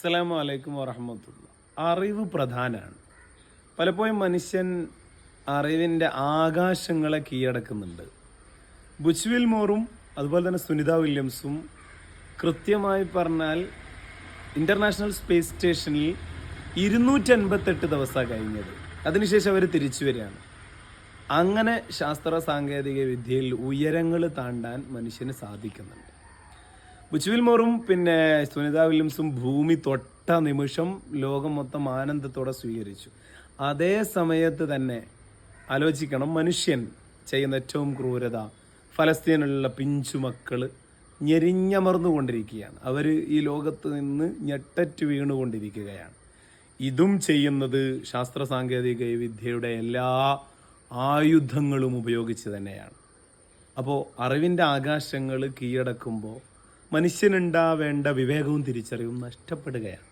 അസ്സലാമു അലൈക്കും വറഹ്മത്തുള്ളാഹി. അറിവ് പ്രധാനമാണ്. പലപ്പോഴും മനുഷ്യൻ അറിവിൻ്റെ ആകാശങ്ങളെ കീഴടക്കുന്നുണ്ട്. ബുച്ച് വിൽമോറും അതുപോലെ തന്നെ സുനിത വില്യംസും കൃത്യമായി പറഞ്ഞാൽ ഇൻ്റർനാഷണൽ സ്പേസ് സ്റ്റേഷനിൽ 258 ദിവസമാണ് കഴിഞ്ഞത്. അതിനുശേഷം അവർ തിരിച്ചു വരികയാണ്. അങ്ങനെ ശാസ്ത്ര സാങ്കേതിക വിദ്യയിൽ ഉയരങ്ങൾ താണ്ടാൻ മനുഷ്യന് സാധിക്കുന്നുണ്ട്. ബുച്ച് വിൽമോറും പിന്നെ സുനിത വില്യംസും ഭൂമി തൊട്ട നിമിഷം ലോകം മൊത്തം ആനന്ദത്തോടെ സ്വീകരിച്ചു. അതേ സമയത്ത് തന്നെ ആലോചിക്കണം, മനുഷ്യൻ ചെയ്യുന്ന ഏറ്റവും ക്രൂരത, ഫലസ്തീനിലുള്ള പിഞ്ചുമക്കൾ ഞെരിഞ്ഞമർന്നുകൊണ്ടിരിക്കുകയാണ്. അവർ ഈ ലോകത്ത് നിന്ന് ഞെട്ടറ്റ് വീണുകൊണ്ടിരിക്കുകയാണ്. ഇതും ചെയ്യുന്നത് ശാസ്ത്ര സാങ്കേതിക വിദ്യയുടെ എല്ലാ ആയുധങ്ങളും ഉപയോഗിച്ച് തന്നെയാണ്. അപ്പോൾ അറിവിൻ്റെ ആകാശങ്ങൾ കീഴടക്കുമ്പോൾ മനുഷ്യനുണ്ടാവേണ്ട വിവേകവും തിരിച്ചറിവും നഷ്ടപ്പെടുകയാണ്.